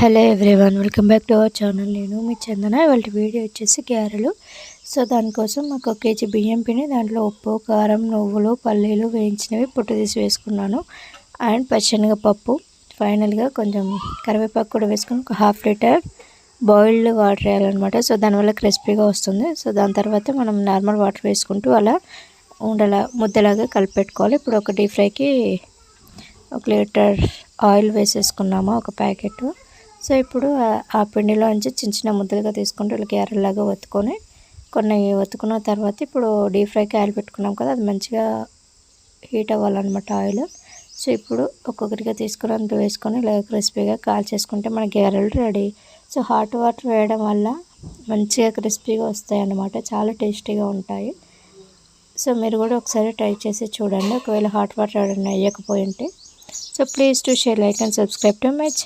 Hello everyone, welcome back to our channel. నేను మీ చందన. ఇవాళ video వచ్చేసి గారెలు. సో దానికోసం ఒక కేజీ బియ్యం పిండి, దాంట్లో ఉప్పు, కారం, నువ్వులు, పల్లీలు వేయించినవి పొట్టు తీసి వేసుకున్నాను. అండ్ పచ్చెనగపప్పు, ఫైనల్గా కొంచెం కరివేపాకు కూడా వేసుకొని ఒక హాఫ్ లీటర్ బాయిల్డ్ వాటర్ వేయాలన్నమాట. సో దానివల్ల క్రిస్పీగా వస్తుంది. సో దాని తర్వాత మనం నార్మల్ వాటర్ వేసుకుంటూ అలా ముద్దలాగా కలిపెట్టుకోవాలి. ఇప్పుడు ఒక డీప్ ఫ్రైకి 1 లీటర్ ఆయిల్ వేసేసుకున్నాము, ఒక ప్యాకెట్. సో ఇప్పుడు ఆ పిండిలోంచి చిన్న చిన్న ముద్దలుగా తీసుకుంటూ ఇలా గారెలాగా ఒత్తుకొని కొన్ని ఒత్తుకున్న తర్వాత ఇప్పుడు డీప్ ఫ్రైకి ఆయిల్ పెట్టుకున్నాం కదా, అది మంచిగా హీట్ అవ్వాలన్నమాట ఆయిల్. సో ఇప్పుడు ఒక్కొక్కటిగా తీసుకుని అందులో వేసుకొని ఇలా క్రిస్పీగా కాల్చేసుకుంటే మన గారెలు రెడీ. సో హాట్ వాటర్ వేయడం వల్ల మంచిగా క్రిస్పీగా వస్తాయి అన్నమాట, చాలా టేస్టీగా ఉంటాయి. సో మీరు కూడా ఒకసారి ట్రై చేసి చూడండి, ఒకవేళ హాట్ వాటర్ వేయడం వేయకపోయి ఉంటే. So please to share, like and subscribe to my channel.